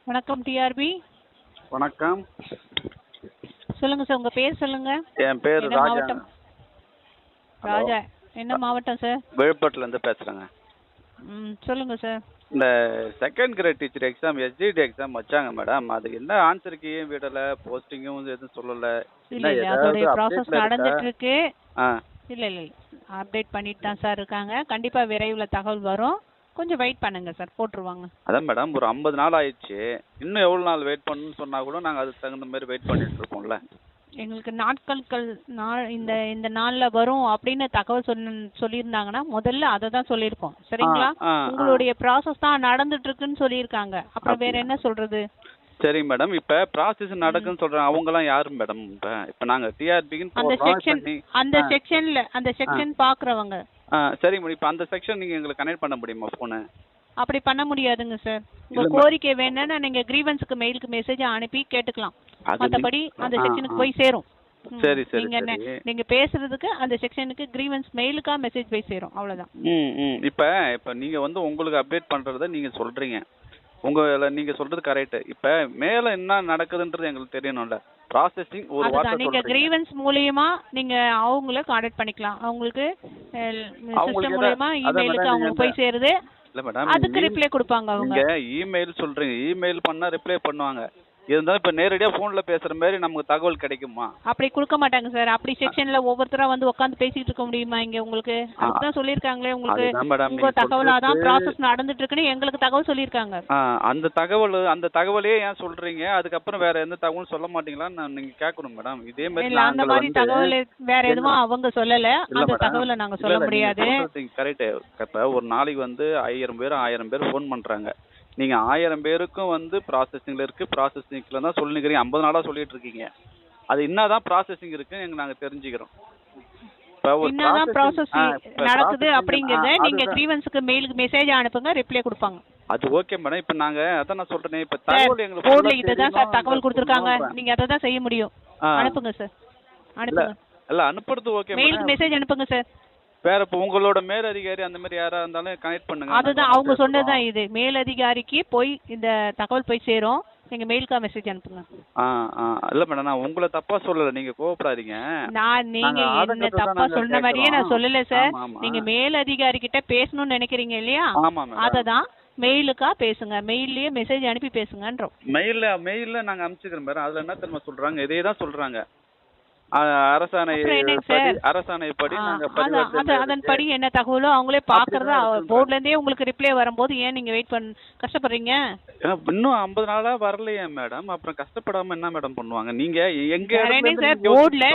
வணக்கம் டிஆர்பி. வணக்கம். சொல்லுங்க சார், உங்க பேர் சொல்லுங்க. என் பேர் என்ன ராஜா. மாவட்டம்? ராஜா, என்ன மாவட்டம் சார்? விழுப்புரத்துல இருந்து பேசுறேங்க. சொல்லுங்க சார். இந்த second grade teacher exam SGT exam வச்சாங்க மேடம். அது என்ன ஆன்சர் கீயும் விடல, போஸ்டிங்கும் எதுவும் சொல்லல. இல்ல இல்ல, அதோட ப்ராசஸ் நடந்துட்டு இருக்கு. ஆ இல்ல இல்ல இல்ல, அப்டேட் பண்ணிட்டு தான் சார் இருக்காங்க. கண்டிப்பா விரைவில் தகவல் வரும். கொஞ்சம் வெயிட் பண்ணுங்க சார், போட்டுருவாங்க. அதான் மேடம், ஒரு 50 நாள் ஆயிடுச்சு. இன்னும் எவ்வளவு நாள் வெயிட் பண்ணணும்னு சொன்னா கூட நாங்க அதுக்கு தகுந்த மாதிரி வெயிட் பண்ணிட்டு இருக்கோம்ல. எங்களுக்கு நாட்கள் இந்த இந்த நாள்ல வரும் அப்படின்னு தகவல் சொல்லியிருந்தாங்கன்னா முதல்ல அதை தான் சொல்லியிருக்கோம். சரிங்களா? உங்களுடைய ப்ராசஸ் தான் நடந்துட்டு இருக்குன்னு சொல்லியிருக்காங்க. அப்புறம் வேற என்ன சொல்றது? சரி மேடம், இப்ப ப்ராசஸ் நடக்குன்னு சொல்றாங்க. அவங்க எல்லாம் யாரு மேடம்? இப்ப நாங்க டிஆர்பிக்கு அந்த செக்ஷன் பாக்குறவங்க. சரி மேடம், இப்ப அந்த செக்ஷன் நீங்க எங்களுக்கு கனெக்ட் பண்ண முடியுமா போனை? அப்படி பண்ண முடியாதுங்க சார். உங்க கோரிக்கை வேணும்னா நீங்க கிரீவன்ஸ்க்கு மெயிலுக்கு மெசேஜ் அனுப்பி கேட்டுக்கலாம். மத்தபடி அந்த செக்ஷனுக்கு போய் சேரும். சரி சரி. நீங்க பேசுறதுக்கு அந்த செக்ஷனுக்கு கிரீவன்ஸ் மெயிலுக்கா மெசேஜ் போய் சேரும். அவ்வளவுதான். இப்ப நீங்க உங்களுக்கு அப்டேட் பண்றத நீங்க சொல்றீங்க. நீங்க சொல்றது கரெக்ட். இப்ப மேல என்ன நடக்குதுன்றது எங்களுக்கு தெரியணும்ல. ப்ராசஸிங் ஒரு வார்த்தை சொல்றீங்க. நீங்க கிரீவன்ஸ் மூலமா நீங்க அவங்கள கான்டாக்ட் பண்ணிக்கலாம். அவங்களுக்கு சிஸ்டம் மூலமா இமெயிலுக்கு அவங்களுக்கு போய் சேருது. இல்ல மேடம், அதுக்கு ரிப்ளை கொடுப்பாங்க. அவங்க இமெயில் சொல்றீங்க, இமெயில் பண்ணா ரிப்ளை பண்ணுவாங்க. இருந்தாலும் இப்ப நேரடியா போன்ல பேசுற மாதிரி நமக்கு தகவல் கிடைக்குமா? அப்படி கொடுக்க மாட்டாங்க சார். அப்படி செக்ஷன்ல ஒவ்வொருத்தரா வந்து உட்கார்ந்து பேசிட்டு இருக்க முடியுமா இங்க? உங்களுக்கு அதுதான் சொல்லிருக்காங்களே. உங்களுக்கு உங்க தகவலாதான் ப்ராசஸ் நடந்துட்டு இருக்குன்னு எங்களுக்கு தகவல் சொல்லிருக்காங்க. அந்த தகவலே ஏன் சொல்றீங்க? அதுக்கப்புறம் வேற எந்த தகவலும் சொல்ல மாட்டீங்களான்னு நீங்க கேட்கணும் மேடம். இதே மாதிரி அந்த மாதிரி தகவல் வேற எதுவும் அவங்க சொல்லல. அந்த தகவலை நாங்க சொல்ல முடியாது. கரெக்ட். இப்ப ஒரு நாளைக்கு 1000 பேர் போன் பண்றாங்க. நீங்க 1000 பேருக்கும் ப்ராசஸிங்ல இருக்கு, ப்ராசஸிங்ல தான் சொல்லிக்கிறீங்க. 50 நாளா சொல்லிட்டு இருக்கீங்க. அது என்னதான் ப்ராசஸிங் இருக்குன்னு நாங்க தெரிஞ்சுக்கிறோம். என்னதான் ப்ராசஸ் நடக்குது அப்படிங்கறத நீங்க கிரீவன்ஸ்க்கு மெயிலுக்கு மெசேஜ் அனுப்புங்க, ரிப்ளை கொடுப்பாங்க. அது ஓகே மேடம். இப்ப நாங்க அதான் நான் சொல்றேன். இப்ப தகவல் எங்களுக்கு போர்ட்ல இததான் சார் தகவல் கொடுத்திருக்காங்க. நீங்க அதை தான் செய்ய முடியும். அனுப்புங்க சார், அனுப்புங்க. இல்ல அனுப்புறது ஓகே. மெயிலுக்கு மெசேஜ் அனுப்புங்க சார். வேற இப்ப உங்களோட மேல் அதிகாரி அந்த மாதிரி யாரா இருந்தாலும் கனெக்ட் பண்ணுங்க. அதுதான் அவங்க சொன்னதுதான் இது. மேல் அதிகாரிக்கு போய் இந்த தகவல் போய் சேரும். நீங்க மெயிலுக்கா மெசேஜ் அனுப்புங்க. இல்ல மேடம், நான் உங்களை தப்பா சொல்லல, நீங்க கோவப்படாதீங்க. நீங்க என்ன தப்பா சொன்ன மாதிரியே நான் சொல்லல சார். நீங்க மேல் அதிகாரி கிட்ட பேசணும்னு நினைக்கிறீங்க இல்லையா? அததான் மெயிலுக்கா பேசுங்க. மெயில்லயே மெசேஜ் அனுப்பி பேசுங்கன்றோம். மெயில்ல நாங்க அனுப்பிச்சுக்கிறோம் மேடம். அதுல என்ன தெரியுமா சொல்றாங்க? இதே தான் சொல்றாங்க. அரசாணைப்படி அதன்படி என்ன தகவலோ அவங்களே பாக்குறதா போர்ட்ல இருந்தே உங்களுக்கு ரிப்ளை வரும்போது ஏன் நீங்க வெயிட் கஷ்டப்படுறீங்க? இன்னும் 50 நாளா வரலையே மேடம். அப்புறம் கஷ்டப்படாம என்ன மேடம் பண்ணுவாங்க? நீங்க எங்க போர்ட்ல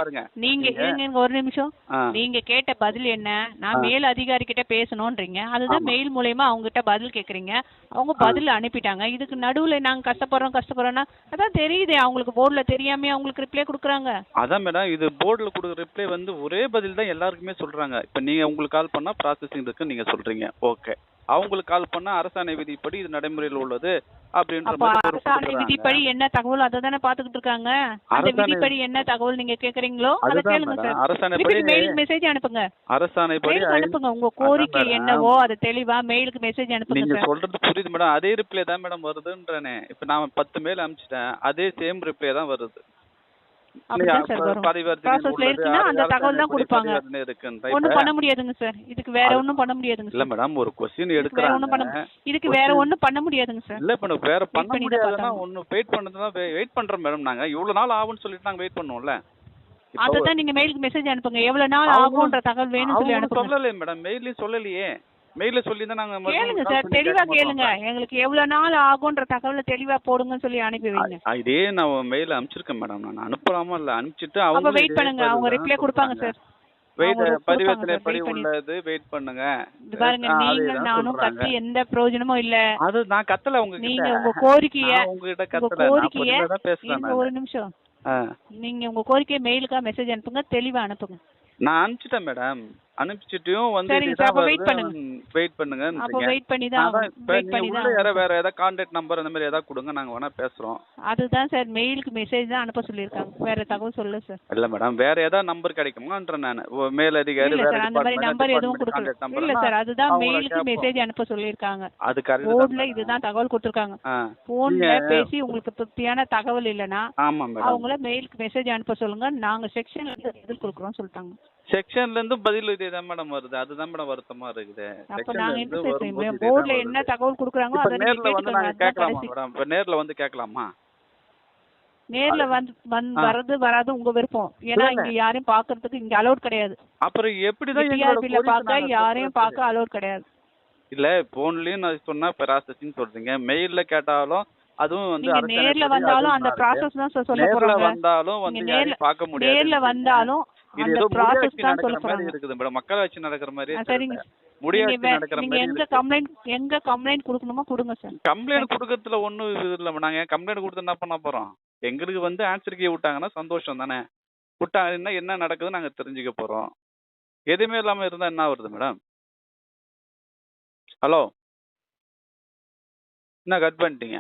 நீங்க ஒரு நிமிஷம், நீங்க கேட்ட பதில் என்ன? நான் மேல் அதிகாரி கிட்ட பேசணும்ன்றீங்க. அதுதான் மெயில் மூலமா அவங்க கிட்ட பதில் கேக்குறீங்க. அவங்க பதில் அனுப்பிட்டாங்க. இதுக்கு நடுவுல நாங்க கஷ்டப்படுறோம்னா அதான் தெரியுதே. அவங்களுக்கு போர்ட்ல தெரியாம அவங்களுக்கு ரிப்ளை கொடுக்குறாங்க. அதான் மேடம், இது போர்டுல கொடுக்குற ரிப்ளை ஒரே பதில் தான் எல்லாருக்குமே சொல்றாங்க. இப்ப நீங்க உங்களுக்கு கால் பண்ணா ப்ராசஸிங் இருக்கு நீங்க சொல்றீங்க, ஓகே. அவங்களுக்கு கால் பண்ணா அரசாணை விதிப்படி இது நடைமுறையில் உள்ளது அப்படின்ற மாதிரி அரசாணை விதிப்படி என்ன தகவல் அதை தானே பாத்துக்கிட்டு இருக்காங்க. அந்த விதிப்படி என்ன தகவல் நீங்க கேக்குறீங்களோ அதை கேளுங்க சார். அரசாணைப்படி மெயில் மெசேஜ் அனுப்புங்க. அரசாணைப்படி அனுப்புங்க. உங்க கோரிக்கை என்னவோ அதை தெளிவா மெயிலுக்கு மெசேஜ் அனுப்புங்க. நீங்க சொல்றது புரியுது மேடம். அதே ரிப்ளை தான் மேடம் வருதுன்றனே. இப்ப நான் 10 மெயில் அனுப்பிச்சிட்டேன், அதே சேம் ரிப்ளை தான் வருது. அந்த தகவல் தான் கொடுப்பாங்க. ஒண்ணும் பண்ண முடியாதுங்க சார். இதுக்கு வேற ஒண்ணும் பண்ண முடியாதுங்க. இல்ல மேடம், ஒரு क्वेश्चन எடுக்கறாங்க. இதுக்கு வேற ஒண்ணும் பண்ண முடியாதுங்க சார். இல்ல மேடம், வேற பண்ண முடியாதுன்னா ஒண்ணு வெயிட் பண்ணதுதான் வெயிட் பண்றோம் மேடம். நாங்க இவ்வளவு நாள் ஆகும்னு சொல்லிட்டு நாங்க வெயிட் பண்ணுவோம்ல. அததான் நீங்க மெயிலுக்கு மெசேஜ் அனுப்புங்க. எவ்வளவு நாள் ஆகும்ன்ற தகவல் வேணும்னு சொல்லி அனுப்புங்க. சொல்லலையே மேடம், மெயில்லயும் சொல்லலையே. மெயில சொல்லி தான் நாங்க கேளுங்க சார், தெளிவா கேளுங்க. எங்களுக்கு எவ்வளவு நாள் ஆகும்ன்ற தகவலை தெளிவா போடுங்கன்னு சொல்லி அனுப்பி வைங்க. இதே நான் மெயில அனுப்பிச்சிருக்கேன் மேடம். நான் அனுப்பலாமா இல்ல அனுப்பிச்சிட்டு அவங்க வெயிட் பண்ணுங்க. அவங்க ரிப்ளை கொடுப்பாங்க சார். பரிவர்த்தனைப்படி உள்ளது வெயிட் பண்ணுங்க. பாருங்க, நீங்க நானும் கத்தி எந்த பிரயோஜனமும் இல்ல. அது நான் கத்தல. நீங்க உங்க கோரிக்கைய உங்ககிட்ட கத்தல. நான் பேசுறேன். ஒரு நிமிஷம். நீங்க உங்க கோரிக்கையை மெயிலுக்கா மெசேஜ் அனுப்புங்க, தெளிவா அனுப்புங்க. நான் அனுப்பிச்சிட்டேன் மேடம். அனுப்பிச்சிட்டும் வந்து சரிங்க சார், இதுதான் அப்ப வெயிட் வருது பண்ணுங்க. வெயிட் அப்ப பண்ணுங்கன்றீங்க. வெயிட் பண்ணி தான் அதான் ஆகணும். இப்ப வெயிட் நீங்க பண்ணி உள்ள தான் ஆகணும் சார். வேற ஏதாவது கான்டாக்ட் நம்பர் அந்த மாதிரி ஏதாவது கொடுங்க, நாங்க வேணா பேசுறோம். அதுதான் சார், மெயிலுக்கு மெசேஜ் தான் அனுப்ப சொல்லியிருக்காங்க. வேற தகவல் சொல்லல சார். இல்ல மேடம், வேற ஏதாவது நம்பர் கிடைக்குமான்றேன் நான். மேல் அதிகாரி இல்ல வேற சார், அந்த மாதிரி நம்பர் எதுவும் டிபார்ட்மெண்ட் கொடுக்கல. கான்டாக்ட் இல்ல நம்பர் சார், அதுதான் அவங்கள மெயிலுக்கு கேட்போம். மெசேஜ் அனுப்ப சொல்லியிருக்காங்க. அது கரெக்ட் போர்ட்ல தான். இதுதான் தகவல் கொடுத்துருக்காங்க. ஆ போன்ல பேசி உங்களுக்கு திருப்தியான தகவல் இல்லைன்னா ஆமா மேடம், அவங்கள மெயிலுக்கு மெசேஜ் அனுப்ப சொல்லுங்க. நாங்க செக்ஷன்ல இருந்து பதில் கொடுக்குறோம் சொல்லிட்டாங்க. செக்ஷன்ல இருந்து பதில் இதே தான் மேடம் வருது. அதுதான் மேடம் வருத்தமா இருக்குது. அப்ப செக்ஷன்ல நாங்க இருந்து என்ன சார் வரும்போது செய்யணும்? இதே தான் போர்ட்ல வருது. என்ன தகவல் கொடுக்குறாங்களோ இப்ப அதை நீங்க நேர்ல வந்து கேட்டுக்கோங்க. நாங்க அதுதான் கேட்கலாமா கடைசி. மேடம்? இப்ப நேர்ல வந்து கேட்கலாமா? நேர்ல வர்றது வராது உங்க விருப்பம். ஏன்னா இல்ல. இங்க யாரையும் பாக்குறதுக்கு இங்க அலோட் கிடையாது. அப்புறம் எப்படிதான் எங்களோட டிஆர்பில கோரிக்கை பார்க்க நாங்க யாரையும் சொல்றது? பார்க்க அலோட் கிடையாது. இல்ல போன்லயும் நான் சொன்னா ப்ராசஸிங் சொல்றீங்க, மெயில்ல கேட்டாலும் அதுவும் வந்து நீங்க அரசாணை நேர்ல படி வந்தாலும் அதுவும் அந்த தான் இருக்கு. ப்ராசஸ் தான் சார் சொல்ல நேர்ல போறாங்க. வந்தாலும் வந்து நீங்க யாரையும் பார்க்க நேர்ல முடியாது. வந்தாலும் இது அந்த ஏதோ ப்ராசஸ் முடியாட்சி தான் சொல்ல நடக்கிற மாதிரி போறாங்க. இருக்குது மேடம், மக்களாட்சி நடக்கிற மாதிரி சரிங்க. முடியாட்சி நீங்க நடக்கிற நீங்க மாதிரி எங்க கம்ப்ளைண்ட் கொடுக்கணுமோ கொடுங்க சார். கம்ப்ளைண்ட் கொடுக்கறதுல ஒண்ணும் இது இல்ல. நாங்க கம்ப்ளைண்ட் கொடுத்து என்ன பண்ண போறோம்? எங்களுக்கு வந்து ஆன்சர் கீ விட்டாங்கன்னா சந்தோஷம் தானே. விட்டாங்கன்னா என்ன நடக்குதுன்னு நாங்க தெரிஞ்சுக்க போறோம். எதுவுமே இல்லாம இருந்தா என்ன வருது மேடம்? ஹலோ, என்ன கட் பண்ணிட்டீங்க?